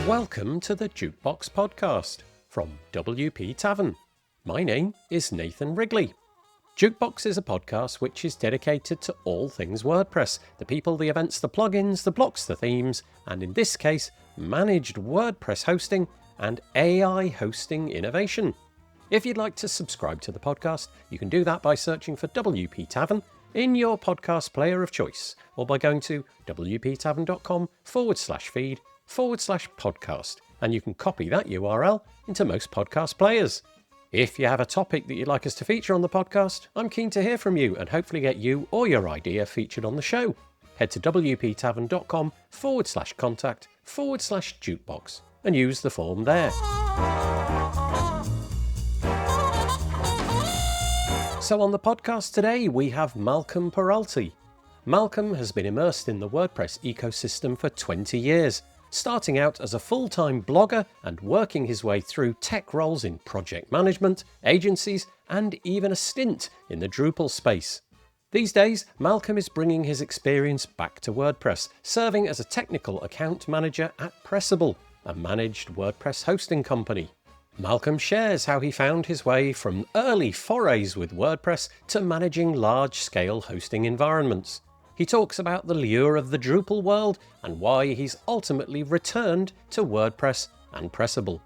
Welcome to the Jukebox Podcast from WP Tavern. My name is Nathan Wrigley. Jukebox is a podcast which is dedicated to all things WordPress, the people, the events, the plugins, the blocks, the themes, and in this case, managed WordPress hosting and AI hosting innovation. If you'd like to subscribe to the podcast, you can do that by searching for WP Tavern in your podcast player of choice, or by going to wptavern.com/feed/podcast, and you can copy that URL into most podcast players. If you have a topic that you'd like us to feature on the podcast, I'm keen to hear from you and hopefully get you or your idea featured on the show. Head to wptavern.com/contact/jukebox and use the form there. So on the podcast today, we have Malcolm Peralty. Malcolm has been immersed in the WordPress ecosystem for 20 years, starting out as a full-time blogger and working his way through tech roles in project management, agencies, and even a stint in the Drupal space. These days, Malcolm is bringing his experience back to WordPress, serving as a technical account manager at Pressable, a managed WordPress hosting company. Malcolm shares how he found his way from early forays with WordPress to managing large-scale hosting environments. He talks about the lure of the Drupal world and why he's ultimately returned to WordPress and Pressable.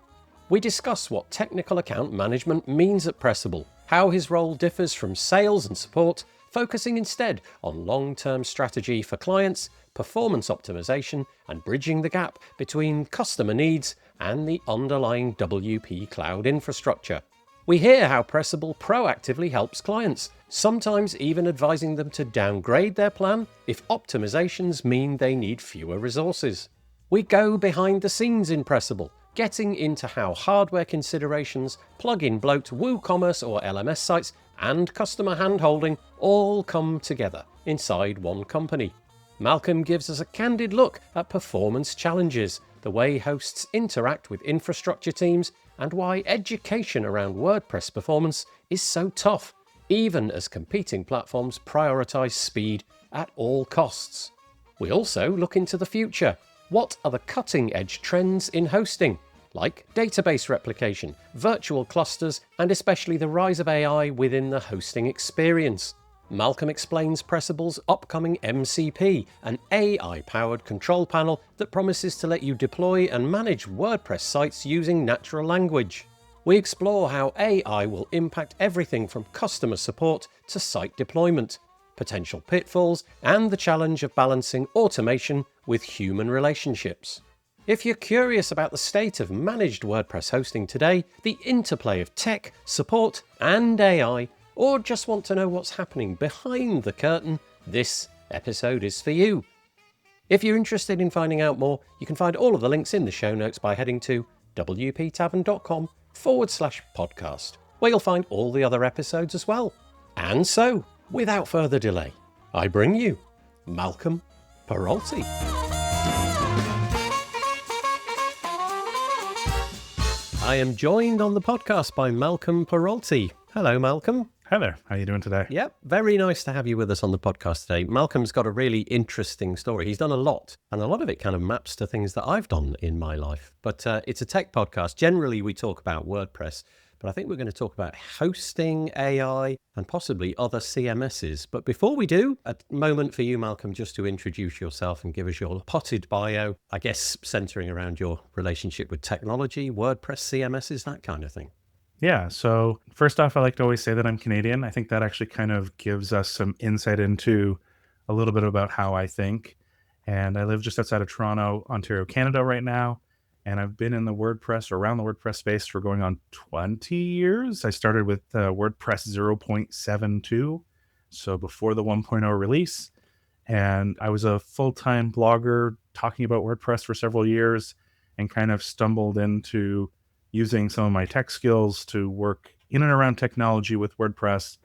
We discuss what technical account management means at Pressable, how his role differs from sales and support, focusing instead on long-term strategy for clients, performance optimization, and bridging the gap between customer needs and the underlying WP cloud infrastructure. We hear how Pressable proactively helps clients, sometimes even advising them to downgrade their plan if optimizations mean they need fewer resources. We go behind the scenes in Pressable, getting into how hardware considerations, plugin bloat, WooCommerce or LMS sites, and customer handholding all come together inside one company. Malcolm gives us a candid look at performance challenges, the way hosts interact with infrastructure teams, and why education around WordPress performance is so tough, even as competing platforms prioritize speed at all costs. We also look into the future. What are the cutting-edge trends in hosting, like database replication, virtual clusters, and especially the rise of AI within the hosting experience? Malcolm explains Pressable's upcoming MCP, an AI-powered control panel that promises to let you deploy and manage WordPress sites using natural language. We explore how AI will impact everything from customer support to site deployment, potential pitfalls, and the challenge of balancing automation with human relationships. If you're curious about the state of managed WordPress hosting today, the interplay of tech, support, and AI, or just want to know what's happening behind the curtain, this episode is for you. If you're interested in finding out more, you can find all of the links in the show notes by heading to wptavern.com/podcast, where you'll find all the other episodes as well. And so, without further delay, I bring you Malcolm Peralty. I am joined on the podcast by Malcolm Peralty. Hello, Malcolm. Hi there. How are you doing today? Yep, very nice to have you with us on the podcast today. Malcolm's got a really interesting story. He's done a lot, and a lot of it kind of maps to things that I've done in my life. But it's a tech podcast. Generally, we talk about WordPress, but I think we're going to talk about hosting, AI, and possibly other CMSs. But before we do, a moment for you, Malcolm, just to introduce yourself and give us your potted bio, I guess centering around your relationship with technology, WordPress, CMSs, that kind of thing. Yeah. So first off, I like to always say that I'm Canadian. I think that actually kind of gives us some insight into a little bit about how I think. And I live just outside of Toronto, Ontario, Canada right now. And I've been in the WordPress or around the WordPress space for going on 20 years. I started with WordPress 0.72, so before the 1.0 release. And I was a full-time blogger talking about WordPress for several years and kind of stumbled into using some of my tech skills to work in and around technology with WordPress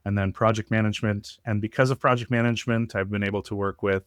and then project management. And because of project management, I've been able to work with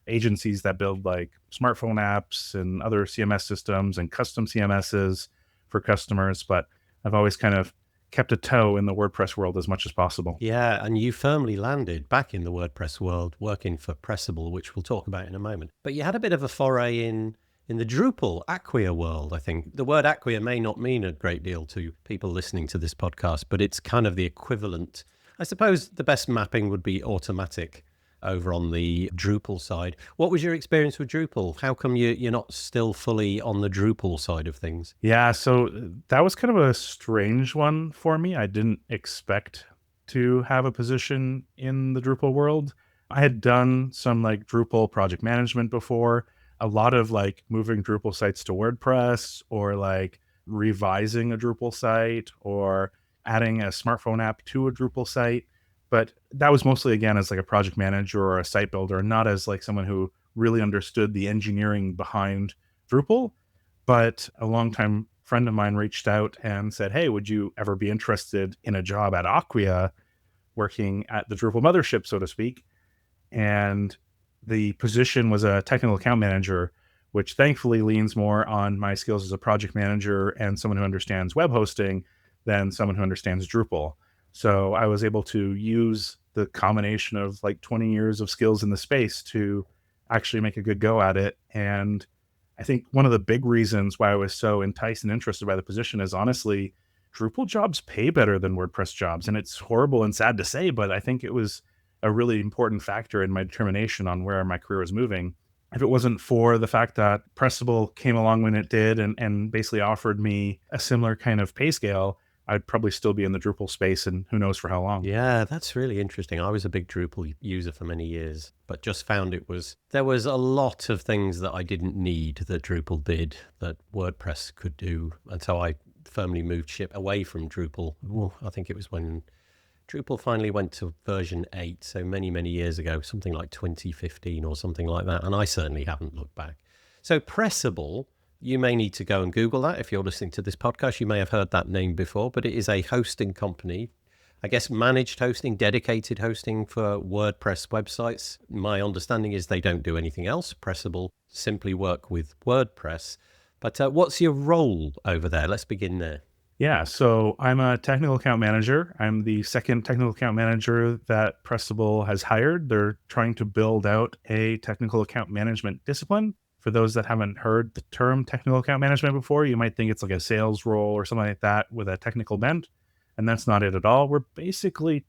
agencies that build like smartphone apps and other CMS systems and custom CMSs for customers. But I've always kind of kept a toe in the WordPress world as much as possible. Yeah, and you firmly landed back in the WordPress world working for Pressable, which we'll talk about in a moment. But you had a bit of a foray in in the Drupal Acquia world, I think. The word Acquia may not mean a great deal to people listening to this podcast, but it's kind of the equivalent. I suppose the best mapping would be automatic over on the Drupal side. What was your experience with Drupal? How come you're not still fully on the Drupal side of things? Yeah, so that was kind of a strange one for me. I didn't expect to have a position in the Drupal world. I had done some like Drupal project management before, a lot of like moving Drupal sites to WordPress or like revising a Drupal site or adding a smartphone app to a Drupal site. But that was mostly again as like a project manager or a site builder, not as like someone who really understood the engineering behind Drupal. But a longtime friend of mine reached out and said, "Hey, would you ever be interested in a job at Acquia working at the Drupal mothership, so to speak?" And the position was a technical account manager, which thankfully leans more on my skills as a project manager and someone who understands web hosting than someone who understands Drupal. So I was able to use the combination of like 20 years of skills in the space to actually make a good go at it. And I think one of the big reasons why I was so enticed and interested by the position is honestly, Drupal jobs pay better than WordPress jobs. And it's horrible and sad to say, but I think it was a really important factor in my determination on where my career was moving. If it wasn't for the fact that Pressable came along when it did and basically offered me a similar kind of pay scale, I'd probably still be in the Drupal space and who knows for how long. Yeah, that's really interesting. I was a big Drupal user for many years, but just found there was a lot of things that I didn't need that Drupal did that WordPress could do. And so I firmly moved ship away from Drupal. I think it was when Drupal finally went to version 8, so many, many years ago, something like 2015 or something like that. And I certainly haven't looked back. So Pressable, you may need to go and Google that. If you're listening to this podcast, you may have heard that name before, but it is a hosting company. I guess managed hosting, dedicated hosting for WordPress websites. My understanding is they don't do anything else. Pressable simply work with WordPress. But what's your role over there? Let's begin there. Yeah, so I'm a technical account manager. I'm the second technical account manager that Pressable has hired. They're trying to build out a technical account management discipline. For those that haven't heard the term technical account management before, you might think it's like a sales role or something like that with a technical bent. And that's not it at all. We're basically,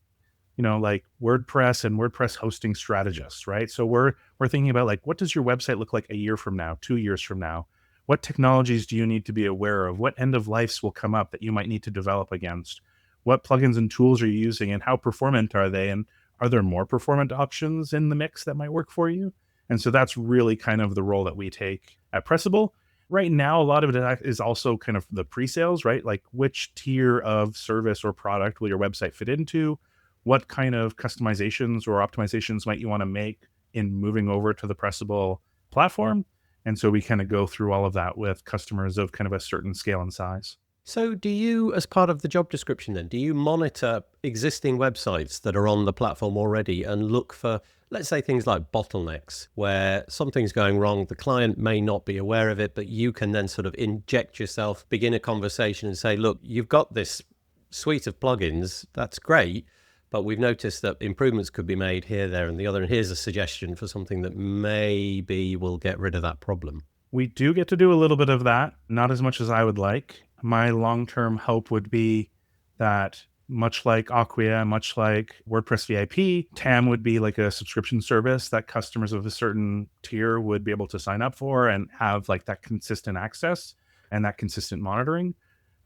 like WordPress and WordPress hosting strategists, right? So we're thinking about like, what does your website look like a year from now, 2 years from now? What technologies do you need to be aware of? What end of lives will come up that you might need to develop against? What plugins and tools are you using and how performant are they? And are there more performant options in the mix that might work for you? And so that's really kind of the role that we take at Pressable. Right now, a lot of it is also kind of the pre-sales, right? Like which tier of service or product will your website fit into? What kind of customizations or optimizations might you want to make in moving over to the Pressable platform? And so we kind of go through all of that with customers of kind of a certain scale and size. So do you, as part of the job description then, do you monitor existing websites that are on the platform already and look for, let's say, things like bottlenecks where something's going wrong, the client may not be aware of it, but you can then sort of inject yourself, begin a conversation and say, look, you've got this suite of plugins, that's great, but we've noticed that improvements could be made here, there, and the other, and here's a suggestion for something that maybe will get rid of that problem. We do get to do a little bit of that, not as much as I would like. My long-term hope would be that much like Acquia, much like WordPress VIP, TAM would be like a subscription service that customers of a certain tier would be able to sign up for and have like that consistent access and that consistent monitoring,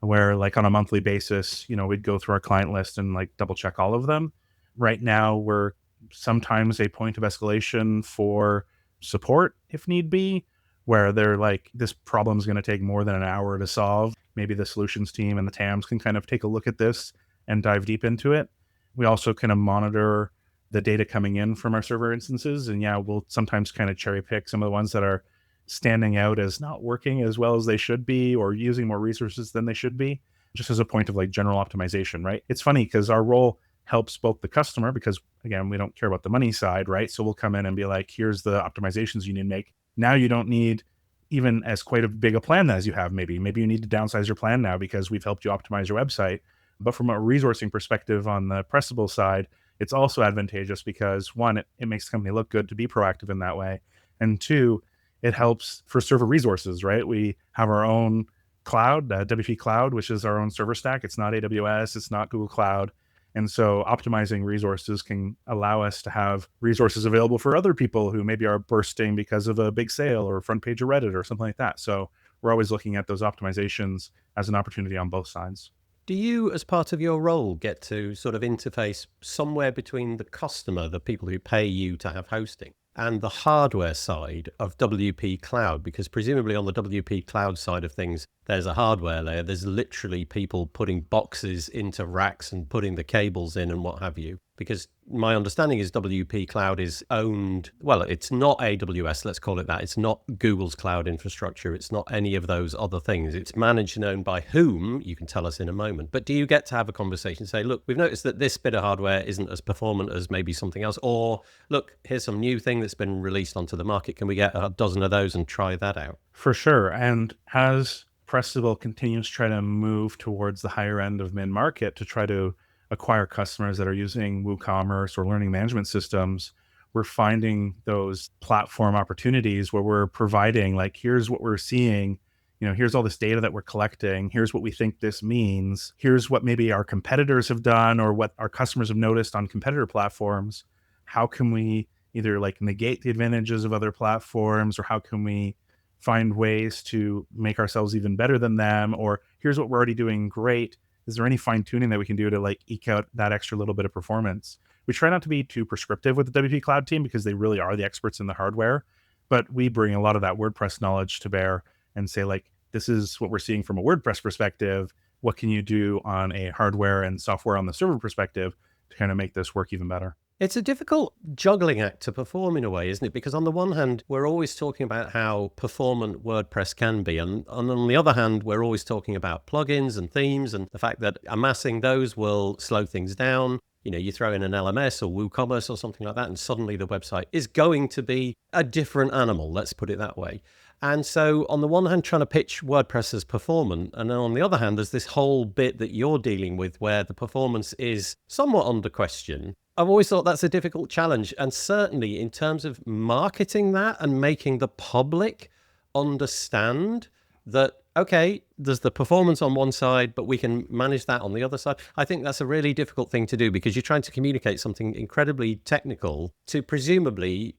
where like on a monthly basis, we'd go through our client list and like double check all of them. Right now, we're sometimes a point of escalation for support if need be, where they're like, this problem is going to take more than an hour to solve. Maybe the solutions team and the TAMs can kind of take a look at this and dive deep into it. We also kind of monitor the data coming in from our server instances. And yeah, we'll sometimes kind of cherry pick some of the ones that are standing out as not working as well as they should be or using more resources than they should be, just as a point of like general optimization, right? It's funny because our role helps both the customer because, again, we don't care about the money side, right? So we'll come in and be like, here's the optimizations you need to make. Now you don't need even as quite a big a plan as you have maybe. Maybe you need to downsize your plan now because we've helped you optimize your website. But from a resourcing perspective on the Pressable side, it's also advantageous because one, it makes the company look good to be proactive in that way. And two, It helps for server resources, right? We have our own cloud, WP Cloud, which is our own server stack. It's not AWS, it's not Google Cloud. And so optimizing resources can allow us to have resources available for other people who maybe are bursting because of a big sale or front page of Reddit or something like that. So we're always looking at those optimizations as an opportunity on both sides. Do you, as part of your role, get to sort of interface somewhere between the customer, the people who pay you to have hosting, and the hardware side of WP Cloud? Because presumably on the WP Cloud side of things, there's a hardware layer. There's literally people putting boxes into racks and putting the cables in and what have you. Because my understanding is WP Cloud is owned, well, it's not AWS, let's call it that. It's not Google's cloud infrastructure. It's not any of those other things. It's managed and owned by whom, you can tell us in a moment. But do you get to have a conversation and say, look, we've noticed that this bit of hardware isn't as performant as maybe something else? Or, look, here's some new thing that's been released onto the market. Can we get a dozen of those and try that out? For sure. And as Pressable continues to try to move towards the higher end of mid-market to try to acquire customers that are using WooCommerce or learning management systems, we're finding those platform opportunities where we're providing, like, here's what we're seeing, here's all this data that we're collecting, here's what we think this means, here's what maybe our competitors have done or what our customers have noticed on competitor platforms. How can we either like negate the advantages of other platforms, or how can we find ways to make ourselves even better than them? Or here's what we're already doing great. Is there any fine tuning that we can do to like eke out that extra little bit of performance? We try not to be too prescriptive with the WP Cloud team because they really are the experts in the hardware, but we bring a lot of that WordPress knowledge to bear and say, like, this is what we're seeing from a WordPress perspective. What can you do on a hardware and software on the server perspective to kind of make this work even better? It's a difficult juggling act to perform in a way, isn't it? Because on the one hand, we're always talking about how performant WordPress can be. And on the other hand, we're always talking about plugins and themes and the fact that amassing those will slow things down. You throw in an LMS or WooCommerce or something like that, and suddenly the website is going to be a different animal, let's put it that way. And so on the one hand, trying to pitch WordPress as performant, and then on the other hand, there's this whole bit that you're dealing with where the performance is somewhat under question. I've always thought that's a difficult challenge. And certainly in terms of marketing that and making the public understand that, okay, there's the performance on one side, but we can manage that on the other side. I think that's a really difficult thing to do because you're trying to communicate something incredibly technical to presumably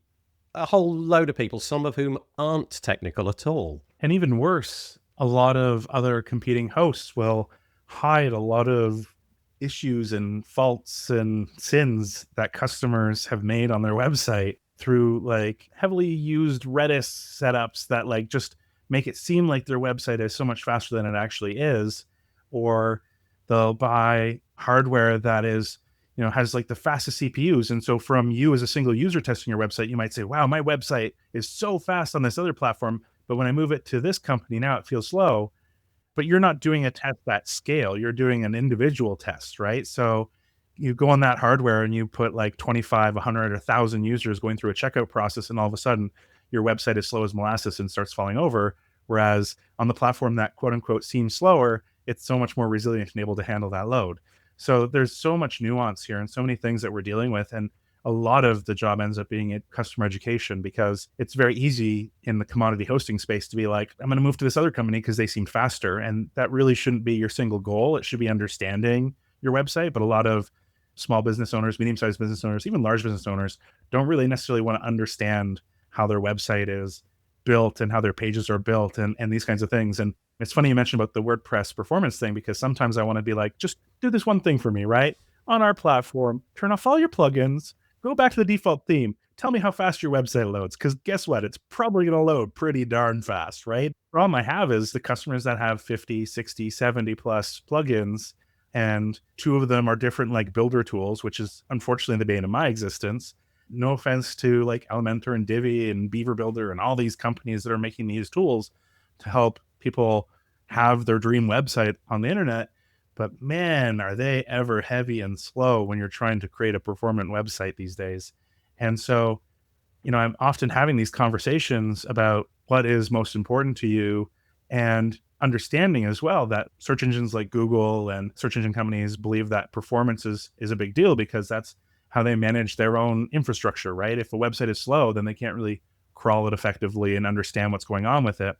a whole load of people, some of whom aren't technical at all. And even worse, a lot of other competing hosts will hide a lot of issues and faults and sins that customers have made on their website through like heavily used Redis setups that like just make it seem like their website is so much faster than it actually is. Or they'll buy hardware that is, has like the fastest CPUs. And so from you as a single user testing your website, you might say, wow, my website is so fast on this other platform, but when I move it to this company now, it feels slow. But you're not doing a test at scale. You're doing an individual test, right? So you go on that hardware and you put like 25, 100, or 1,000 users going through a checkout process, and all of a sudden your website is slow as molasses and starts falling over. Whereas on the platform that quote unquote seems slower, it's so much more resilient and able to handle that load. So there's so much nuance here and so many things that we're dealing with. And a lot of the job ends up being at customer education, because it's very easy in the commodity hosting space to be like, I'm going to move to this other company because they seem faster. And that really shouldn't be your single goal. It should be understanding your website. But a lot of small business owners, medium-sized business owners, even large business owners don't really necessarily want to understand how their website is built and how their pages are built and these kinds of things. And it's funny you mentioned about the WordPress performance thing, because sometimes I want to be like, just do this one thing for me, right? On our platform, turn off all your plugins, go back to the default theme. Tell me how fast your website loads, because guess what? It's probably going to load pretty darn fast, right? The problem I have is the customers that have 50, 60, 70 plus plugins, and 2 of them are different like builder tools, which is unfortunately the bane of my existence. No offense to like Elementor and Divi and Beaver Builder and all these companies that are making these tools to help people have their dream website on the internet. But man, are they ever heavy and slow when you're trying to create a performant website these days. And so, I'm often having these conversations about what is most important to you, and understanding as well that search engines like Google and search engine companies believe that performance is a big deal, because that's how they manage their own infrastructure, right? If a website is slow, then they can't really crawl it effectively and understand what's going on with it.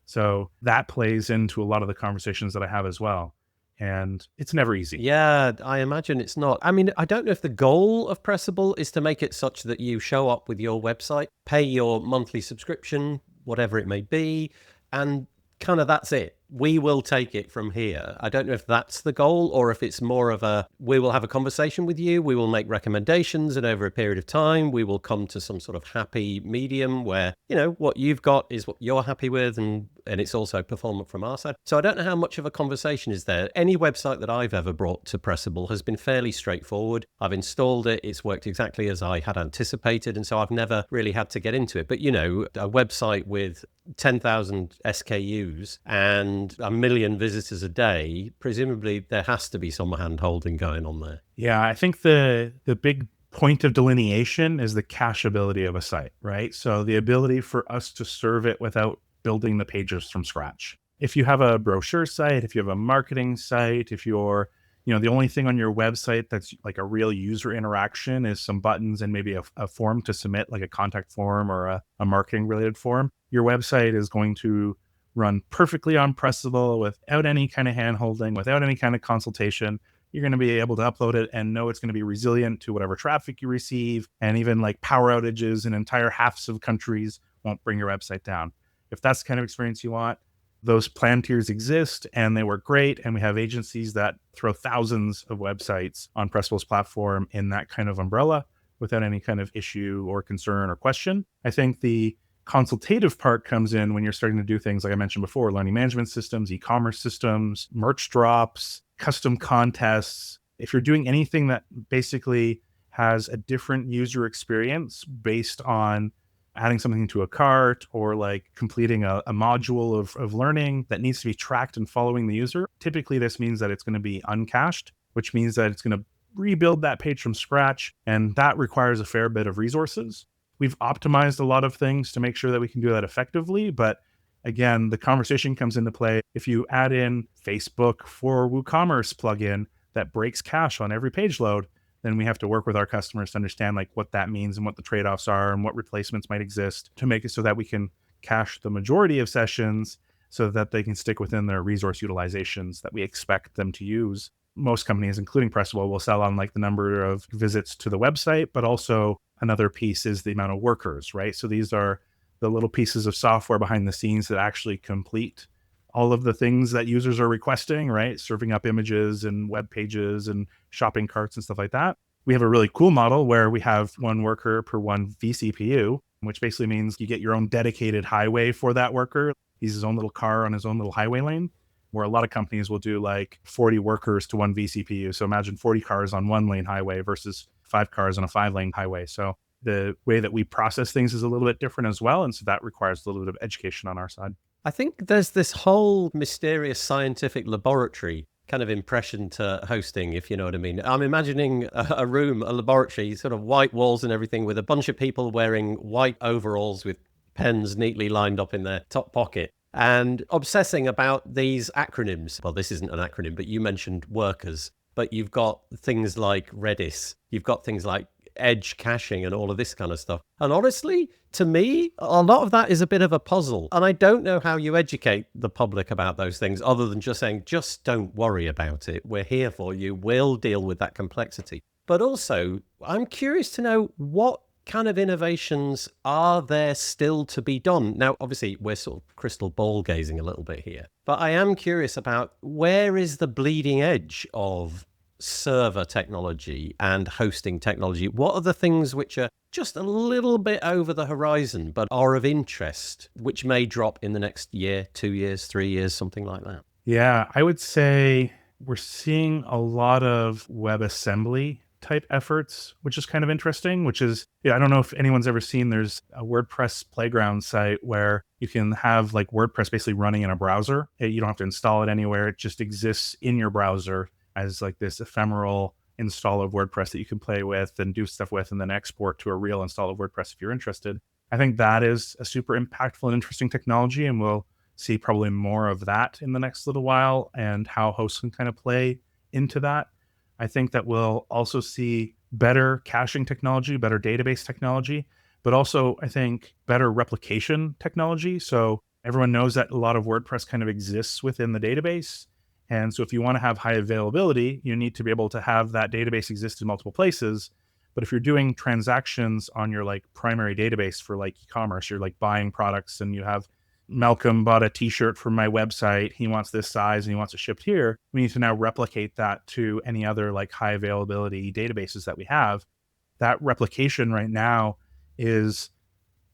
So that plays into a lot of the conversations that I have as well. And it's never easy. Yeah, I imagine it's not. I mean, I don't know if the goal of Pressable is to make it such that you show up with your website, pay your monthly subscription, whatever it may be, and kind of that's it. We will take it from here. I don't know if that's the goal or if it's more of a, we will have a conversation with you, we will make recommendations, and over a period of time, we will come to some sort of happy medium where, you know, what you've got is what you're happy with, and it's also performant from our side. So I don't know how much of a conversation is there. Any website that I've ever brought to Pressable has been fairly straightforward. I've installed it, it's worked exactly as I had anticipated, and so I've never really had to get into it. But, you know, a website with 10,000 SKUs and a million visitors a day, presumably there has to be some hand-holding going on there. Yeah, I think the big point of delineation is the cacheability of a site, right? So the ability for us to serve it without building the pages from scratch. If you have a brochure site, if you have a marketing site, if you're, you know, the only thing on your website that's like a real user interaction is some buttons and maybe a form to submit, like a contact form or a marketing related form, your website is going to run perfectly on Pressable without any kind of hand-holding, without any kind of consultation. You're going to be able to upload it and know it's going to be resilient to whatever traffic you receive. And even like power outages in entire halves of countries won't bring your website down. If that's the kind of experience you want, those plan tiers exist and they work great. And we have agencies that throw thousands of websites on Pressable's platform in that kind of umbrella without any kind of issue or concern or question. I think the consultative part comes in when you're starting to do things like I mentioned before, learning management systems, e-commerce systems, merch drops, custom contests. If you're doing anything that basically has a different user experience based on adding something to a cart or like completing a module of learning that needs to be tracked and following the user, typically this means that it's going to be uncached, which means that it's going to rebuild that page from scratch. And that requires a fair bit of resources. We've optimized a lot of things to make sure that we can do that effectively. But again, the conversation comes into play. If you add in Facebook for WooCommerce plugin that breaks cache on every page load, then we have to work with our customers to understand like what that means and what the trade-offs are and what replacements might exist to make it so that we can cache the majority of sessions so that they can stick within their resource utilizations that we expect them to use. Most companies, including Pressable, will sell on like the number of visits to the website, but also another piece is the amount of workers, right? So these are the little pieces of software behind the scenes that actually complete all of the things that users are requesting, right? Serving up images and web pages and shopping carts and stuff like that. We have a really cool model where we have one worker per one vCPU, which basically means you get your own dedicated highway for that worker. He's his own little car on his own little highway lane, where a lot of companies will do like 40 workers to one vCPU. So imagine 40 cars on one lane highway versus 5 cars on a 5-lane highway. So the way that we process things is a little bit different as well. And so that requires a little bit of education on our side. I think there's this whole mysterious scientific laboratory kind of impression to hosting, if you know what I mean. I'm imagining a room, a laboratory, sort of white walls and everything with a bunch of people wearing white overalls with pens neatly lined up in their top pocket and obsessing about these acronyms. Well, this isn't an acronym, but you mentioned workers, but you've got things like Redis, you've got things like edge caching and all of this kind of stuff. And honestly, to me, a lot of that is a bit of a puzzle. And I don't know how you educate the public about those things other than just saying, just don't worry about it. We're here for you. We'll deal with that complexity. But also, I'm curious to know what kind of innovations are there still to be done? Now, obviously, we're sort of crystal ball gazing a little bit here, but I am curious about where is the bleeding edge of server technology and hosting technology? What are the things which are just a little bit over the horizon, but are of interest, which may drop in the next year, 2 years, 3 years, something like that? Yeah, I would say we're seeing a lot of WebAssembly type efforts, which is kind of interesting, which is, I don't know if anyone's ever seen, there's a WordPress playground site where you can have like WordPress basically running in a browser. You don't have to install it anywhere. It just exists in your browser as like this ephemeral install of WordPress that you can play with and do stuff with and then export to a real install of WordPress if you're interested. I think that is a super impactful and interesting technology, and we'll see probably more of that in the next little while and how hosts can kind of play into that. I think that we'll also see better caching technology, better database technology. but also I think better replication technology. So everyone knows that a lot of WordPress kind of exists within the database. And so if you want to have high availability, you need to be able to have that database exist in multiple places. But if you're doing transactions on your like primary database for like e-commerce, you're like buying products and you have Malcolm bought a t-shirt from my website. He wants this size and he wants it shipped here. We need to now replicate that to any other like high availability databases that we have. That replication right now is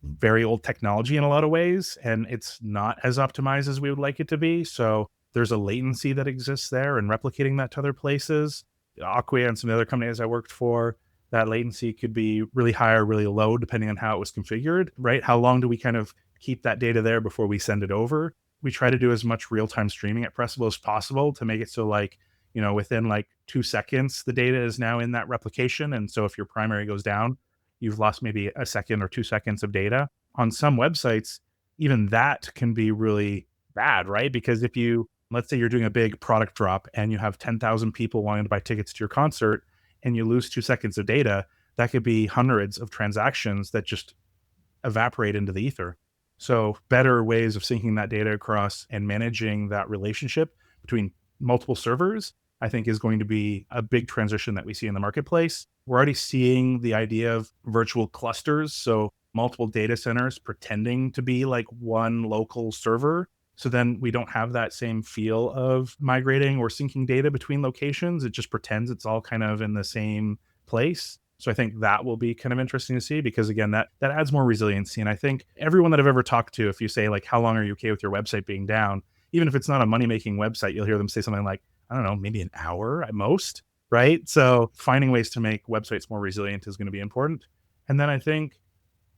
very old technology in a lot of ways, and it's not as optimized as we would like it to be. So there's a latency that exists there, and replicating that to other places, Acquia and some of the other companies I worked for, that latency could be really high or really low depending on how it was configured, right? How long do we kind of keep that data there before we send it over? We try to do as much real-time streaming at Pressable as possible to make it so like, within like 2 seconds, the data is now in that replication. And so if your primary goes down, you've lost maybe a second or 2 seconds of data. On some websites, even that can be really bad, right? Because if you, let's say you're doing a big product drop and you have 10,000 people wanting to buy tickets to your concert and you lose 2 seconds of data, that could be hundreds of transactions that just evaporate into the ether. So better ways of syncing that data across and managing that relationship between multiple servers, I think is going to be a big transition that we see in the marketplace. We're already seeing the idea of virtual clusters. So multiple data centers pretending to be like one local server. So then we don't have that same feel of migrating or syncing data between locations. It just pretends it's all kind of in the same place. So I think that will be kind of interesting to see, because again, that adds more resiliency. And I think everyone that I've ever talked to, if you say like, how long are you okay with your website being down? Even if it's not a money-making website, you'll hear them say something like, I don't know, maybe an hour at most, right? So finding ways to make websites more resilient is going to be important. And then I think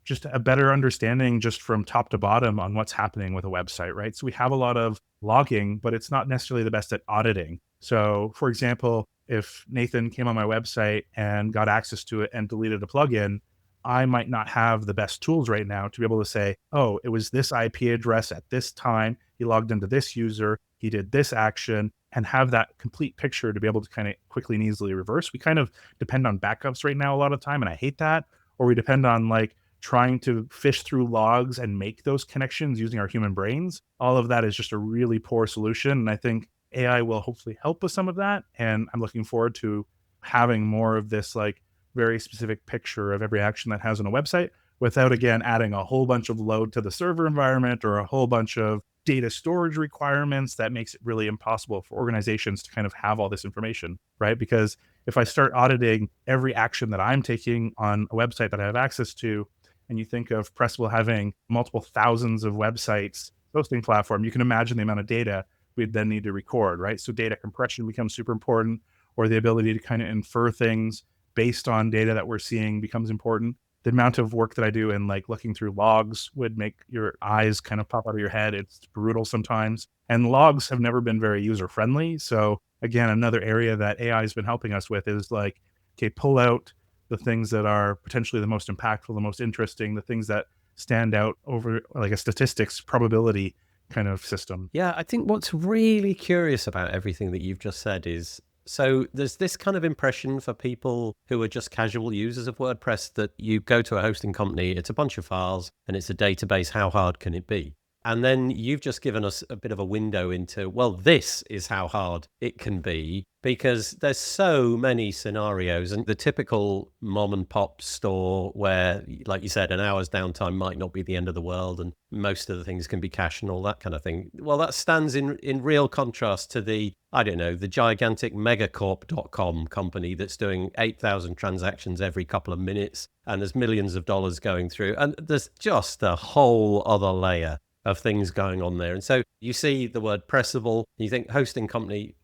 just a better understanding just from top to bottom on what's happening with a website, right? So we have a lot of logging, but it's not necessarily the best at auditing. So for example, if Nathan came on my website and got access to it and deleted a plugin, I might not have the best tools right now to be able to say, oh, it was this IP address at this time. He logged into this user. He did this action, and have that complete picture to be able to kind of quickly and easily reverse. We kind of depend on backups right now a lot of time, and I hate that. Or we depend on like trying to fish through logs and make those connections using our human brains. All of that is just a really poor solution. And I think AI will hopefully help with some of that. And I'm looking forward to having more of this like very specific picture of every action that has on a website without, again, adding a whole bunch of load to the server environment or a whole bunch of data storage requirements that makes it really impossible for organizations to kind of have all this information, right? Because if I start auditing every action that I'm taking on a website that I have access to, and you think of Pressable having multiple thousands of websites hosting platform, you can imagine the amount of data we'd then need to record, right? So data compression becomes super important, or the ability to kind of infer things based on data that we're seeing becomes important. The amount of work that I do in like looking through logs would make your eyes kind of pop out of your head. It's brutal sometimes. And logs have never been very user friendly. So again, another area that AI has been helping us with is like, okay, pull out the things that are potentially the most impactful, the most interesting, the things that stand out over like a statistics probability kind of system. Yeah, I think what's really curious about everything that you've just said is, so there's this kind of impression for people who are just casual users of WordPress that you go to a hosting company, it's a bunch of files and it's a database, how hard can it be? And then you've just given us a bit of a window into, well, this is how hard it can be, because there's so many scenarios, and the typical mom and pop store where, like you said, an hour's downtime might not be the end of the world and most of the things can be cached and all that kind of thing. Well, that stands in real contrast to the, I don't know, the gigantic megacorp.com company that's doing 8,000 transactions every couple of minutes and there's millions of dollars going through. And there's just a whole other layer of things going on there. And so you see the word Pressable, you think hosting company,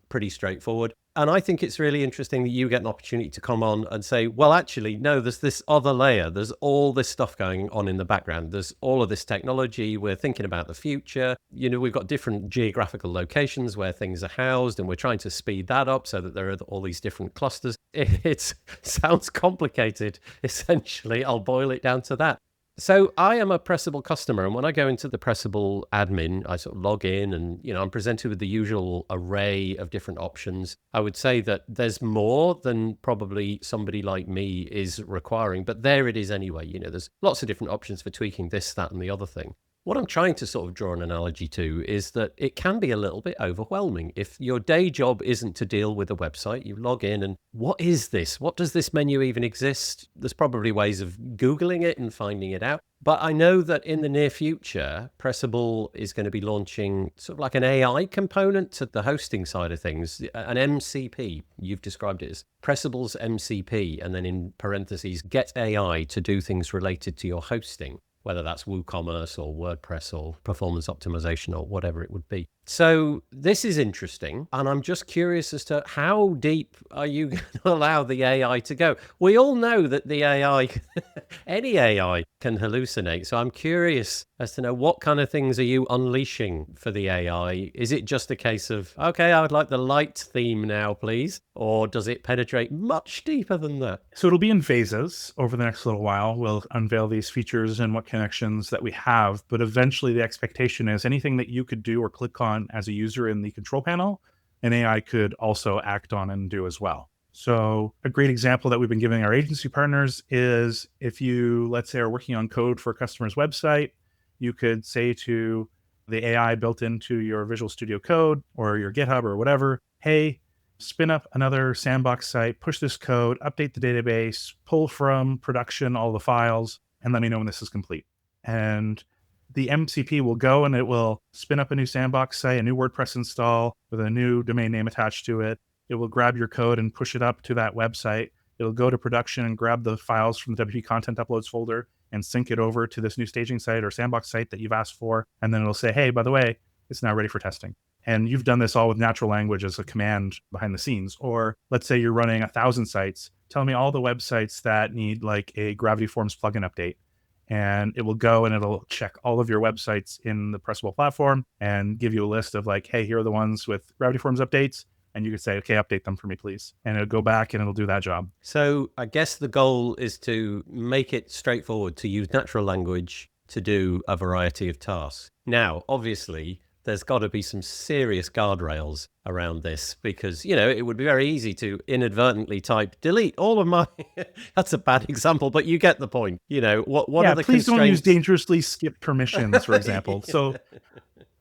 pretty straightforward. And I think it's really interesting that you get an opportunity to come on and say, well, actually, no, there's this other layer. There's all this stuff going on in the background. There's all of this technology. We're thinking about the future. You know, we've got different geographical locations where things are housed, and we're trying to speed that up so that there are all these different clusters. It sounds complicated, essentially. I'll boil it down to that. So I am a Pressable customer, and when I go into the Pressable admin, I sort of log in and, I'm presented with the usual array of different options. I would say that there's more than probably somebody like me is requiring, but there it is anyway. There's lots of different options for tweaking this, that, and the other thing. What I'm trying to sort of draw an analogy to is that it can be a little bit overwhelming. If your day job isn't to deal with a website, you log in and what is this? What does this menu even exist? There's probably ways of Googling it and finding it out. But I know that in the near future, Pressable is going to be launching sort of like an AI component to the hosting side of things, an MCP. You've described it as Pressable's MCP, and then in parentheses, get AI to do things related to your hosting, whether that's WooCommerce or WordPress or performance optimization or whatever it would be. So this is interesting, and I'm just curious as to how deep are you going to allow the AI to go? We all know that the AI, any AI can hallucinate. So I'm curious as to know what kind of things are you unleashing for the AI? Is it just a case of, okay, I would like the light theme now, please? Or does it penetrate much deeper than that? So it'll be in phases over the next little while. We'll unveil these features and what connections that we have, but eventually the expectation is anything that you could do or click on as a user in the control panel, an AI could also act on and do as well. So a great example that we've been giving our agency partners is if you, let's say, are working on code for a customer's website, you could say to the AI built into your Visual Studio Code or your GitHub or whatever, hey, spin up another sandbox site, push this code, update the database, pull from production all the files, and let me know when this is complete. And the MCP will go and it will spin up a new sandbox site, a new WordPress install with a new domain name attached to it. It will grab your code and push it up to that website. It'll go to production and grab the files from the WP content uploads folder and sync it over to this new staging site or sandbox site that you've asked for. And then it'll say, hey, by the way, it's now ready for testing. And you've done this all with natural language as a command behind the scenes. Or let's say you're running 1,000 sites. Tell me all the websites that need like a Gravity Forms plugin update. And it will go and it'll check all of your websites in the Pressable platform and give you a list of like, hey, here are the ones with Gravity Forms updates. And you could say, okay, update them for me, please. And it'll go back and it'll do that job. So I guess the goal is to make it straightforward to use natural language to do a variety of tasks. Now, obviously, there's got to be some serious guardrails around this because, it would be very easy to inadvertently type, delete all of my, that's a bad example, but you get the point. What are the please constraints? Don't use dangerously skipped permissions, for example. So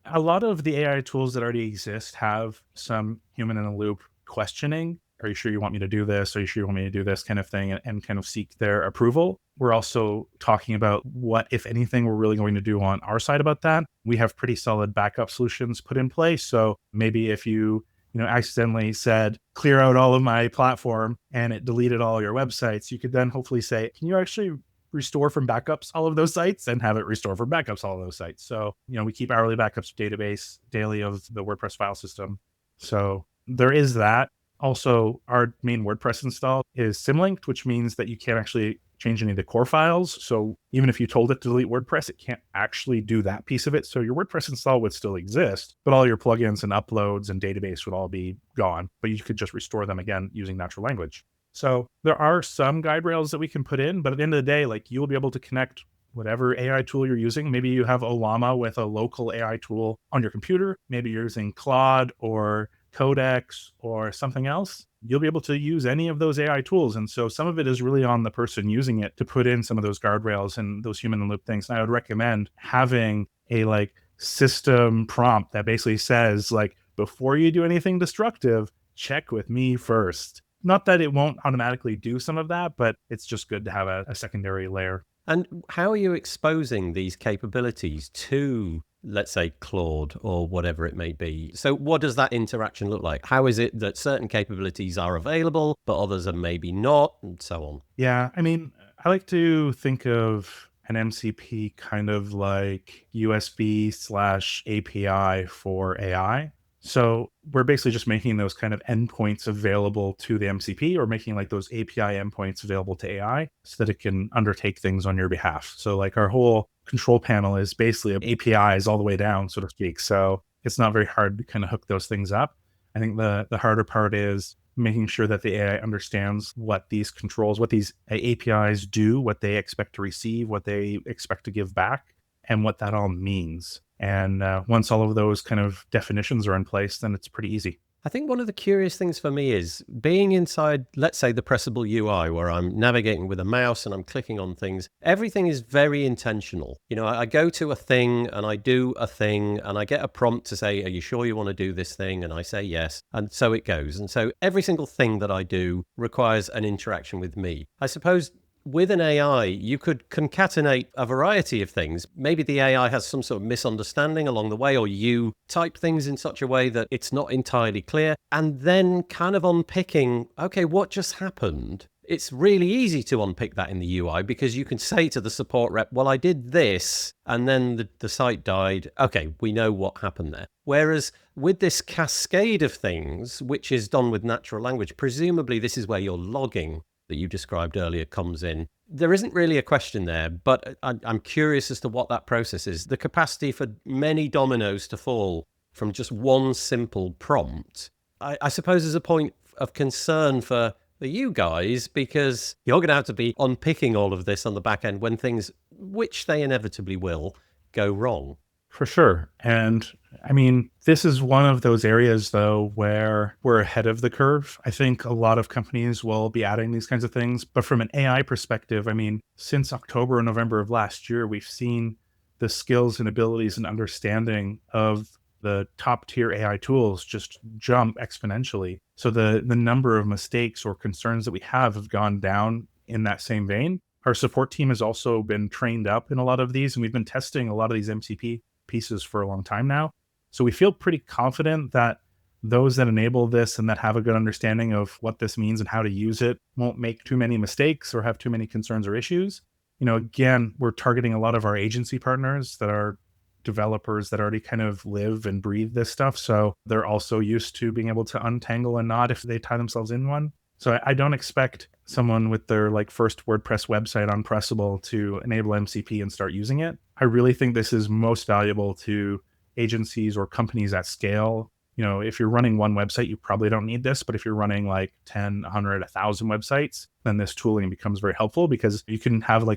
a lot of the AI tools that already exist have some human in the loop questioning. Are you sure you want me to do this? Are you sure you want me to do this kind of thing? And kind of seek their approval. We're also talking about what, if anything, we're really going to do on our side about that. We have pretty solid backup solutions put in place. So maybe if you accidentally said, clear out all of my platform and it deleted all your websites, you could then hopefully say, can you actually restore from backups all of those sites and have it restore from backups all of those sites. So, we keep hourly backups database daily of the WordPress file system. So there is that. Also, our main WordPress install is symlinked, which means that you can't actually change any of the core files. So even if you told it to delete WordPress, it can't actually do that piece of it. So your WordPress install would still exist, but all your plugins and uploads and database would all be gone, but you could just restore them again using natural language. So there are some guide rails that we can put in, but at the end of the day, like you'll be able to connect whatever AI tool you're using. Maybe you have Olama with a local AI tool on your computer. Maybe you're using Claude or Codex or something else. You'll be able to use any of those AI tools. And so some of it is really on the person using it to put in some of those guardrails and those human in the loop things. And I would recommend having a system prompt that basically says before you do anything destructive, check with me first. Not that it won't automatically do some of that, but it's just good to have a secondary layer. And how are you exposing these capabilities to, let's say, Claude or whatever it may be? So what does that interaction look like? How is it that certain capabilities are available, but others are maybe not, and so on? Yeah, I like to think of an MCP kind of like USB/API for AI. So we're basically just making those kind of endpoints available to the MCP or making those API endpoints available to AI so that it can undertake things on your behalf. So our whole control panel is basically APIs all the way down, so to speak. So it's not very hard to kind of hook those things up. I think the harder part is making sure that the AI understands what these controls, what these APIs do, what they expect to receive, what they expect to give back, and what that all means. And once all of those kind of definitions are in place, then it's pretty easy. I think one of the curious things for me is being inside, let's say, the Pressable UI, where I'm navigating with a mouse and I'm clicking on things. Everything is very intentional. I go to a thing and I do a thing and I get a prompt to say, are you sure you want to do this thing? And I say yes. And so it goes. And so every single thing that I do requires an interaction with me. I suppose with an AI, you could concatenate a variety of things. Maybe the AI has some sort of misunderstanding along the way, or you type things in such a way that it's not entirely clear, and then kind of unpicking, okay, what just happened? It's really easy to unpick that in the UI because you can say to the support rep, well, I did this, and then the site died. Okay, we know what happened there. Whereas with this cascade of things, which is done with natural language, presumably this is where your logging that you described earlier comes in. There isn't really a question there, but I'm curious as to what that process is. The capacity for many dominoes to fall from just one simple prompt, I suppose is a point of concern for you guys, because you're going to have to be unpicking all of this on the back end when things, which they inevitably will, go wrong. For sure. And I mean, this is one of those areas, though, where we're ahead of the curve. I think a lot of companies will be adding these kinds of things. But from an AI perspective, I mean, since October and November of last year, we've seen the skills and abilities and understanding of the top tier AI tools just jump exponentially. So the number of mistakes or concerns that we have gone down in that same vein. Our support team has also been trained up in a lot of these, and we've been testing a lot of these MCP pieces for a long time now. So we feel pretty confident that those that enable this and that have a good understanding of what this means and how to use it won't make too many mistakes or have too many concerns or issues. Again, we're targeting a lot of our agency partners that are developers that already kind of live and breathe this stuff. So they're also used to being able to untangle a knot if they tie themselves in one. So I don't expect someone with their first WordPress website on Pressable to enable MCP and start using it. I really think this is most valuable to agencies or companies at scale. If you're running one website, you probably don't need this, but if you're running 10, 100, 1,000 websites, then this tooling becomes very helpful because you can have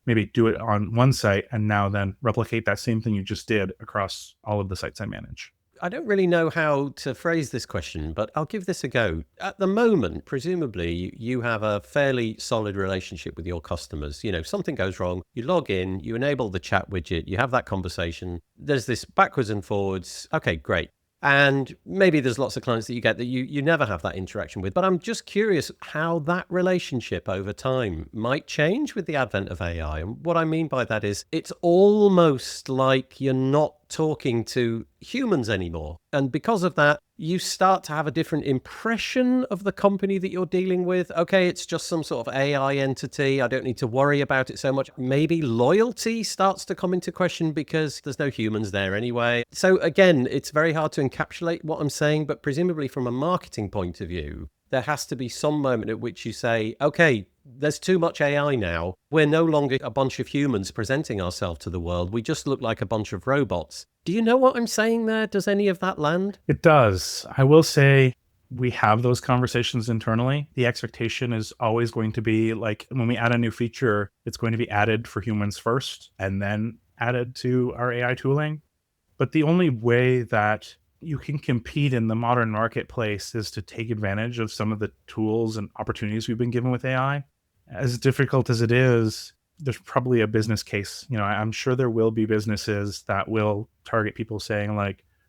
maybe do it on one site and now then replicate that same thing you just did across all of the sites I manage. I don't really know how to phrase this question, but I'll give this a go. At the moment, presumably, you have a fairly solid relationship with your customers. Something goes wrong, you log in, you enable the chat widget, you have that conversation. There's this backwards and forwards. Okay, great. And maybe there's lots of clients that you get that you never have that interaction with. But I'm just curious how that relationship over time might change with the advent of AI. And what I mean by that is it's almost like you're not talking to humans anymore. And because of that, you start to have a different impression of the company that you're dealing with. Okay, it's just some sort of AI entity. I don't need to worry about it so much. Maybe loyalty starts to come into question because there's no humans there anyway. So again, it's very hard to encapsulate what I'm saying, but presumably from a marketing point of view, there has to be some moment at which you say, okay, there's too much AI now. We're no longer a bunch of humans presenting ourselves to the world. We just look like a bunch of robots. Do you know what I'm saying there? Does any of that land? It does. I will say we have those conversations internally. The expectation is always going to be when we add a new feature, it's going to be added for humans first and then added to our AI tooling. But the only way that you can compete in the modern marketplace is to take advantage of some of the tools and opportunities we've been given with AI. As difficult as it is, there's probably a business case. I'm sure there will be businesses that will target people saying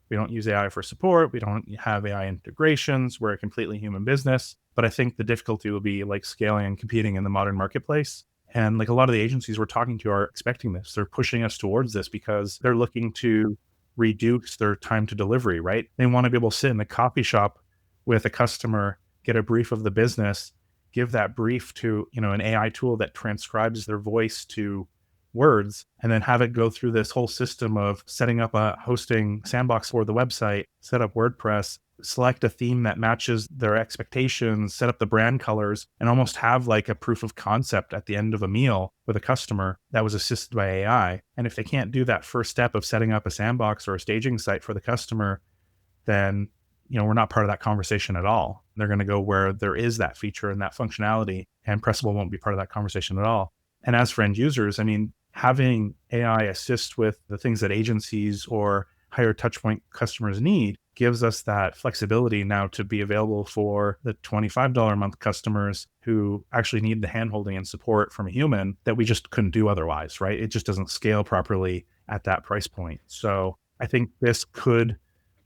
we don't use AI for support. We don't have AI integrations. We're a completely human business. But I think the difficulty will be scaling and competing in the modern marketplace. And a lot of the agencies we're talking to are expecting this. They're pushing us towards this because they're looking to reduce their time to delivery, right? They want to be able to sit in the coffee shop with a customer, get a brief of the business, give that brief to, an AI tool that transcribes their voice to words, and then have it go through this whole system of setting up a hosting sandbox for the website, set up WordPress, select a theme that matches their expectations, set up the brand colors, and almost have a proof of concept at the end of a meal with a customer that was assisted by AI. And if they can't do that first step of setting up a sandbox or a staging site for the customer, then we're not part of that conversation at all. They're going to go where there is that feature and that functionality, and Pressable won't be part of that conversation at all. And as for end users, I mean, having AI assist with the things that agencies or higher touchpoint customers need gives us that flexibility now to be available for the $25 a month customers who actually need the handholding and support from a human that we just couldn't do otherwise, right? It just doesn't scale properly at that price point. So I think this could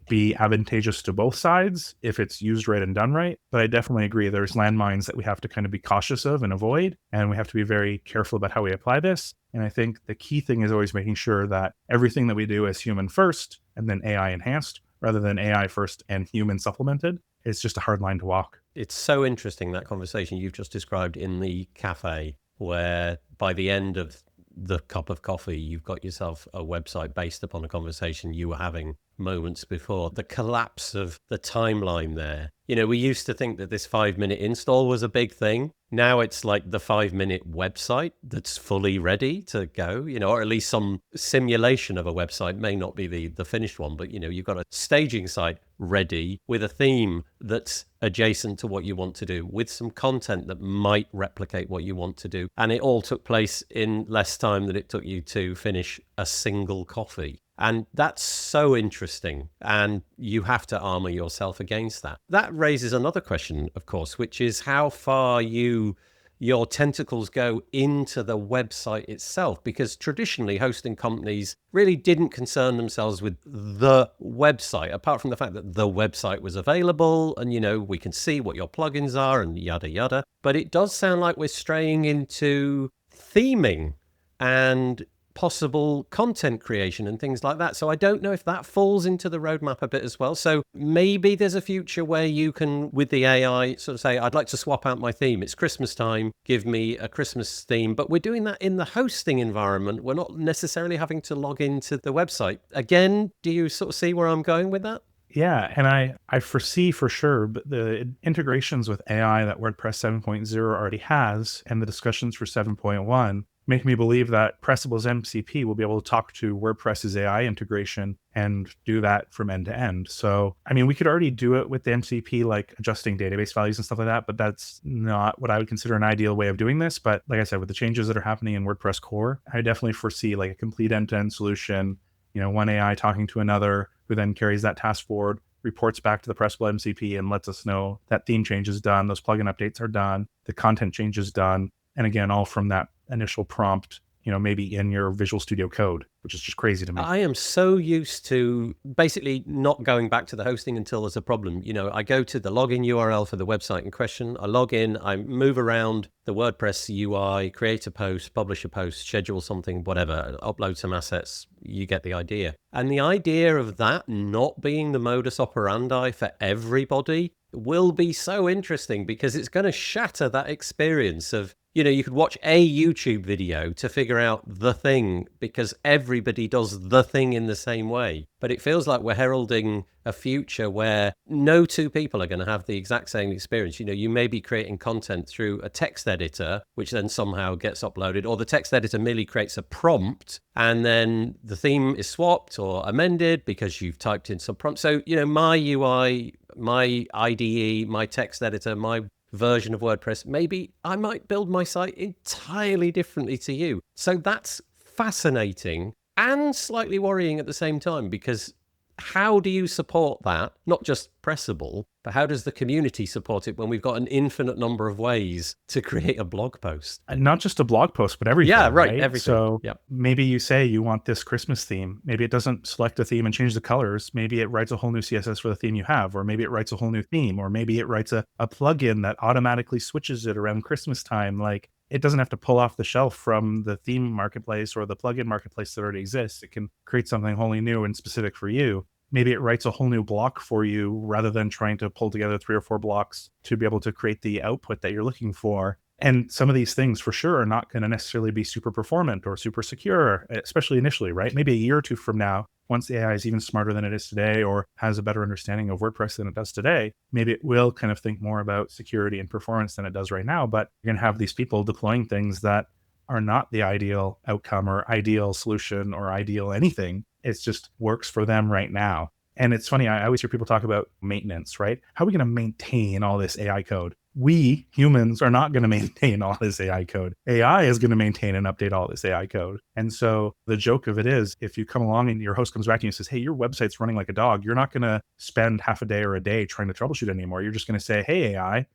be advantageous to both sides if it's used right and done right. But I definitely agree there's landmines that we have to kind of be cautious of and avoid. And we have to be very careful about how we apply this. And I think the key thing is always making sure that everything that we do is human first and then AI enhanced rather than AI first and human supplemented. It's just a hard line to walk. It's so interesting, that conversation you've just described in the cafe, where by the end of the cup of coffee, you've got yourself a website based upon a conversation you were having moments before. The collapse of the timeline there. We used to think that this 5-minute install was a big thing. Now it's like the 5-minute website that's fully ready to go, or at least some simulation of a website. May not be the finished one, but you've got a staging site ready with a theme that's adjacent to what you want to do, with some content that might replicate what you want to do. And it all took place in less time than it took you to finish a single coffee. And that's so interesting. And you have to armor yourself against that. That raises another question, of course, which is how far your tentacles go into the website itself, because traditionally hosting companies really didn't concern themselves with the website, apart from the fact that the website was available and, we can see what your plugins are and yada, yada. But it does sound like we're straying into theming and possible content creation and things like that. So I don't know if that falls into the roadmap a bit as well. So maybe there's a future where you can, with the AI, sort of say, I'd like to swap out my theme. It's Christmas time. Give me a Christmas theme. But we're doing that in the hosting environment. We're not necessarily having to log into the website. Again, do you sort of see where I'm going with that? Yeah, and I foresee for sure the integrations with AI that WordPress 7.0 already has and the discussions for 7.1 make me believe that Pressable's MCP will be able to talk to WordPress's AI integration and do that from end to end. So, I mean, we could already do it with the MCP, like adjusting database values and stuff like that, but that's not what I would consider an ideal way of doing this. But like I said, with the changes that are happening in WordPress core, I definitely foresee like a complete end-to-end solution, one AI talking to another who then carries that task forward, reports back to the Pressable MCP and lets us know that theme change is done, those plugin updates are done, the content change is done. And again, all from that initial prompt, maybe in your Visual Studio Code, which is just crazy to me. I am so used to basically not going back to the hosting until there's a problem. I go to the login URL for the website in question. I log in, I move around the WordPress UI, create a post, publish a post, schedule something, whatever, upload some assets. You get the idea. And the idea of that not being the modus operandi for everybody will be so interesting, because it's going to shatter that experience of, you could watch a YouTube video to figure out the thing because everybody does the thing in the same way. But it feels like we're heralding a future where no two people are going to have the exact same experience. You may be creating content through a text editor, which then somehow gets uploaded, or the text editor merely creates a prompt and then the theme is swapped or amended because you've typed in some prompt. So, my UI, my IDE, my text editor, my version of WordPress, maybe I might build my site entirely differently to you. So that's fascinating and slightly worrying at the same time, because how do you support that? Not just Pressable, but how does the community support it when we've got an infinite number of ways to create a blog post? And not just a blog post, but everything. Yeah, right, everything. So maybe you say you want this Christmas theme. Maybe it doesn't select a theme and change the colors. Maybe it writes a whole new CSS for the theme you have, or maybe it writes a whole new theme, or maybe it writes a plugin that automatically switches it around Christmas time. Like, it doesn't have to pull off the shelf from the theme marketplace or the plugin marketplace that already exists. It can create something wholly new and specific for you. Maybe it writes a whole new block for you rather than trying to pull together 3 or 4 blocks to be able to create the output that you're looking for. And some of these things for sure are not going to necessarily be super performant or super secure, especially initially, right? Maybe a year or two from now, once the AI is even smarter than it is today or has a better understanding of WordPress than it does today, maybe it will kind of think more about security and performance than it does right now. But you're going to have these people deploying things that are not the ideal outcome or ideal solution or ideal anything. It just works for them right now. And it's funny, I always hear people talk about maintenance, right? How are we going to maintain all this AI code? We humans are not going to maintain all this AI code. AI is going to maintain and update all this AI code. And so the joke of it is, if you come along and your host comes back to you and says, hey, your website's running like a dog, you're not going to spend half a day or a day trying to troubleshoot anymore. You're just going to say, hey, AI,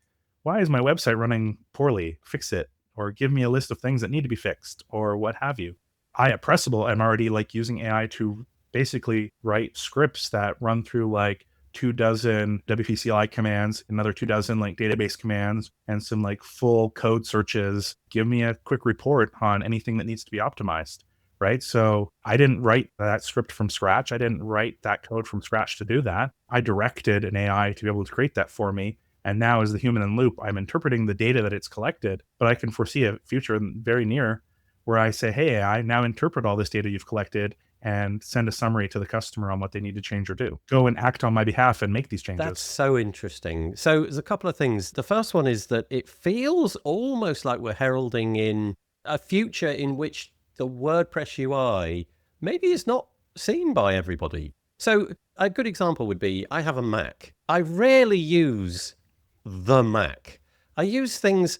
why is my website running poorly? Fix it, or give me a list of things that need to be fixed, or what have you. I at Pressable am already like using AI to basically write scripts that run through like 24 WPCLI commands, another 24 like database commands, and some like full code searches. Give me a quick report on anything that needs to be optimized, right? So I didn't write that script from scratch. I didn't write that code from scratch to do that. I directed an AI to be able to create that for me. And now as the human in loop, I'm interpreting the data that it's collected, but I can foresee a future very near where I say, hey, AI, now interpret all this data you've collected and send a summary to the customer on what they need to change or do. Go and act on my behalf and make these changes. That's so interesting. So there's a couple of things. The first one is that it feels almost like we're heralding in a future in which the WordPress UI maybe is not seen by everybody. So a good example would be, I have a Mac. I rarely use the Mac. I use things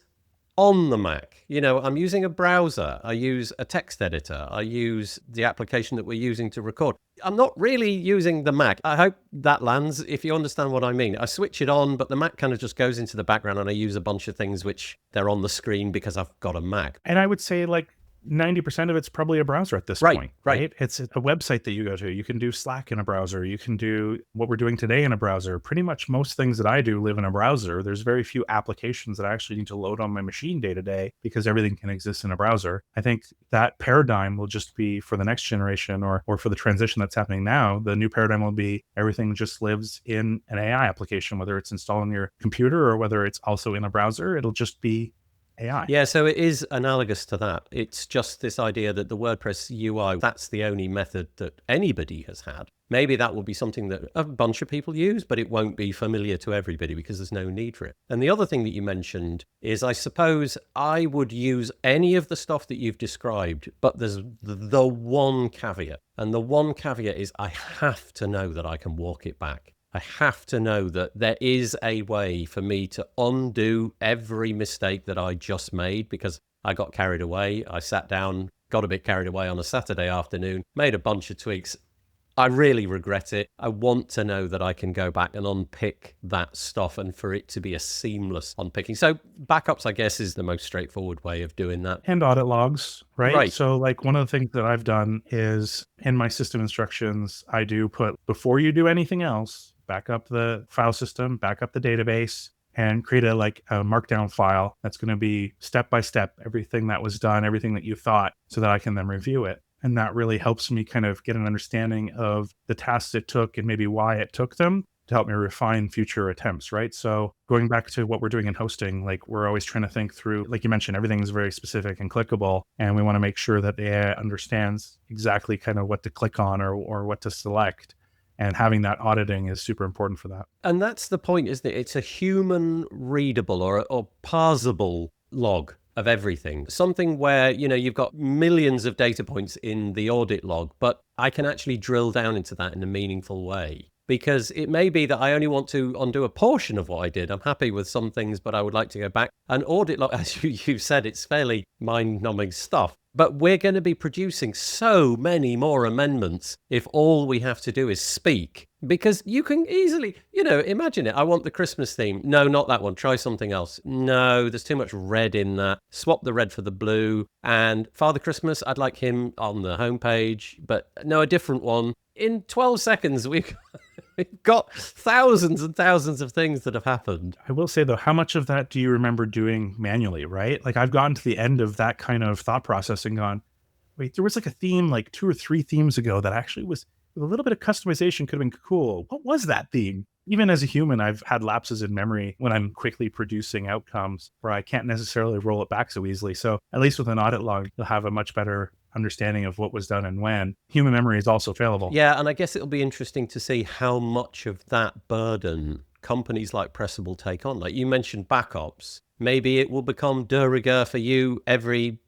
on the Mac. You know, I'm using a browser, I use a text editor, I use the application that we're using to record. I'm not really using the Mac. I hope that lands, if you understand what I mean. I switch it on, but the Mac kind of just goes into the background and I use a bunch of things which they're on the screen because I've got a Mac. And I would say like 90% of it's probably a browser at this point, right? It's a website that you go to. You can do Slack in a browser. You can do what we're doing today in a browser. Pretty much most things that I do live in a browser. There's very few applications that I actually need to load on my machine day to day because everything can exist in a browser. I think that paradigm will just be for the next generation or for the transition that's happening now. The new paradigm will be everything just lives in an AI application, whether it's installed on your computer or whether it's also in a browser. It'll just be AI. Yeah, so it is analogous to that. It's just this idea that the WordPress UI, that's the only method that anybody has had. Maybe that will be something that a bunch of people use, but it won't be familiar to everybody because there's no need for it. And the other thing that you mentioned is, I suppose I would use any of the stuff that you've described, but there's the one caveat. And the one caveat is I have to know that I can walk it back. I have to know that there is a way for me to undo every mistake that I just made because I got carried away. I sat down, got a bit carried away on a Saturday afternoon, made a bunch of tweaks. I really regret it. I want to know that I can go back and unpick that stuff and for it to be a seamless unpicking. So backups, I guess, is the most straightforward way of doing that. And audit logs, right? So like one of the things that I've done is in my system instructions, I do put, before you do anything else, back up the file system, back up the database, and create a markdown file that's going to be step by step, everything that was done, everything that you thought, so that I can then review it. And that really helps me kind of get an understanding of the tasks it took and maybe why it took them to help me refine future attempts, right? So going back to what we're doing in hosting, like we're always trying to think through, like you mentioned, everything's very specific and clickable. And we want to make sure that the AI understands exactly kind of what to click on or what to select. And having that auditing is super important for that. And that's the point, isn't it? It's a human readable or parsable log of everything. Something where, you know, you've got millions of data points in the audit log, but I can actually drill down into that in a meaningful way. Because it may be that I only want to undo a portion of what I did. I'm happy with some things, but I would like to go back. An audit log, as you said, it's fairly mind-numbing stuff. But we're going to be producing so many more amendments if all we have to do is speak. Because you can easily, you know, imagine it. I want the Christmas theme. No, not that one. Try something else. No, there's too much red in that. Swap the red for the blue. And Father Christmas, I'd like him on the homepage. But no, a different one. In 12 seconds, we've got thousands and thousands of things that have happened. I will say, though, how much of that do you remember doing manually, right? Like I've gotten to the end of that kind of thought process and gone, wait, there was like a theme like 2 or 3 themes ago that actually was with a little bit of customization could have been cool. What was that theme? Even as a human, I've had lapses in memory when I'm quickly producing outcomes where I can't necessarily roll it back so easily. So at least with an audit log, you'll have a much better understanding of what was done and when. Human memory is also failable. Yeah, and I guess it'll be interesting to see how much of that burden companies like Pressable take on. Like you mentioned backups. Maybe it will become de rigueur for you every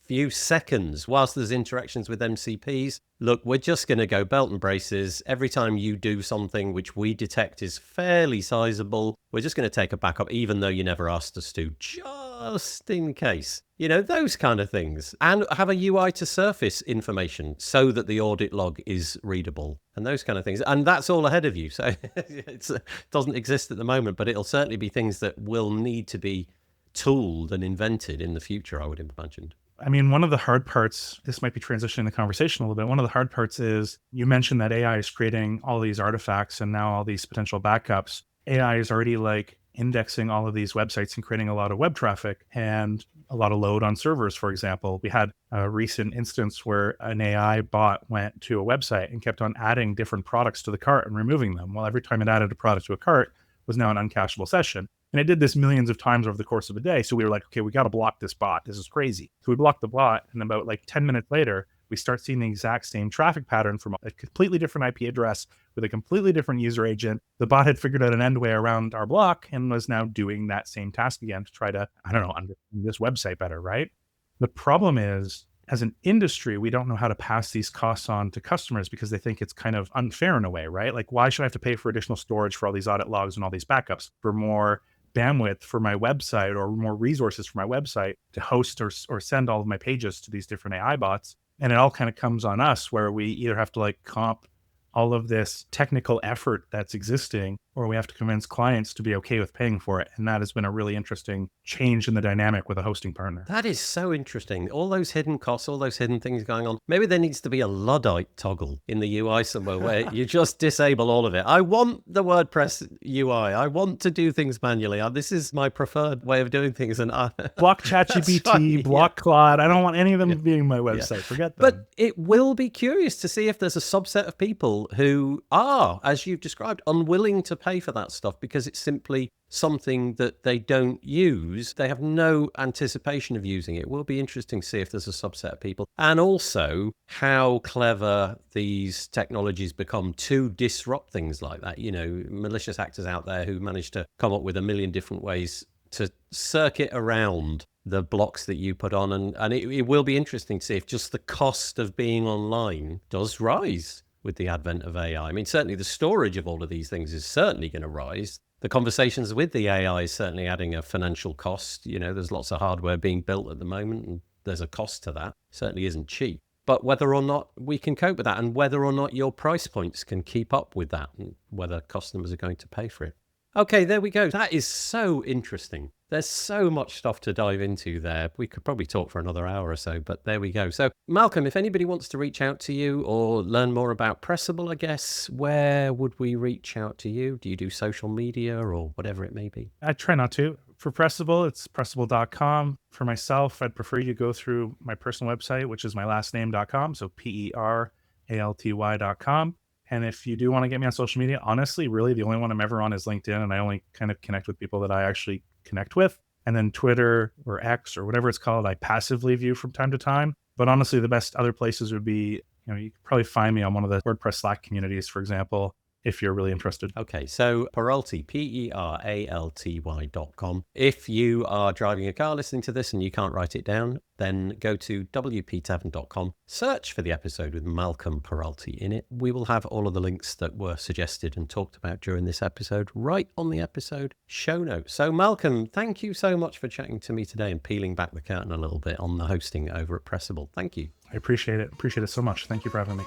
few seconds whilst there's interactions with MCPs. Look, we're just going to go belt and braces. Every time you do something which we detect is fairly sizable, we're just going to take a backup, even though you never asked us to, just in case. Those kind of things. And have a UI to surface information so that the audit log is readable and those kind of things. And that's all ahead of you. So it doesn't exist at the moment, but it'll certainly be things that will need to be tooled and invented in the future, I would imagine. I mean, one of the hard parts, this might be transitioning the conversation a little bit. One of the hard parts is you mentioned that AI is creating all these artifacts and now all these potential backups. AI is already like indexing all of these websites and creating a lot of web traffic and a lot of load on servers, for example. We had a recent instance where an AI bot went to a website and kept on adding different products to the cart and removing them. Well, every time it added a product to a cart was now an uncacheable session. And it did this millions of times over the course of a day. So we were like, okay, we got to block this bot. This is crazy. So we blocked the bot. And about like 10 minutes later, we start seeing the exact same traffic pattern from a completely different IP address with a completely different user agent. The bot had figured out an end way around our block and was now doing that same task again to try to, understand this website better, right? The problem is, as an industry, we don't know how to pass these costs on to customers because they think it's kind of unfair in a way, right? Like, why should I have to pay for additional storage for all these audit logs and all these backups, for more bandwidth for my website or more resources for my website to host or send all of my pages to these different AI bots? And it all kind of comes on us where we either have to like comp all of this technical effort that's existing, or we have to convince clients to be okay with paying for it. And that has been a really interesting change in the dynamic with a hosting partner. That is so interesting. All those hidden costs, all those hidden things going on. Maybe there needs to be a Luddite toggle in the UI somewhere where you just disable all of it. I want the WordPress UI. I want to do things manually. This is my preferred way of doing things. And block ChatGPT, block Claude. I don't want any of them being my website. Forget them. But it will be curious to see if there's a subset of people who are, as you've described, unwilling to pay for that stuff because it's simply something that they don't use. They have no anticipation of using it. It will be interesting to see if there's a subset of people, and also how clever these technologies become to disrupt things like that. Malicious actors out there who manage to come up with a million different ways to circuit around the blocks that you put on. And it will be interesting to see if just the cost of being online does rise with the advent of AI. I mean, certainly the storage of all of these things is certainly going to rise. The conversations with the AI is certainly adding a financial cost. There's lots of hardware being built at the moment, and there's a cost to that. It certainly isn't cheap. But whether or not we can cope with that, and whether or not your price points can keep up with that, and whether customers are going to pay for it. Okay, there we go. That is so interesting. There's so much stuff to dive into there. We could probably talk for another hour or so, but there we go. So, Malcolm, if anybody wants to reach out to you or learn more about Pressable, I guess, where would we reach out to you? Do you do social media or whatever it may be? I try not to. For Pressable, it's pressable.com. For myself, I'd prefer you to go through my personal website, which is my last name.com. So peralty.com. And if you do want to get me on social media, honestly, really the only one I'm ever on is LinkedIn. And I only kind of connect with people that I actually connect with. And then Twitter or X or whatever it's called, I passively view from time to time. But honestly, the best other places would be, you could probably find me on one of the WordPress Slack communities, for example, if you're really interested. Okay, so Peralty, Peralty.com. If you are driving a car listening to this and you can't write it down, then go to wptavern.com, search for the episode with Malcolm Peralty in it. We will have all of the links that were suggested and talked about during this episode right on the episode show notes. So Malcolm, thank you so much for chatting to me today and peeling back the curtain a little bit on the hosting over at Pressable. Thank you. I appreciate it. Appreciate it so much. Thank you for having me.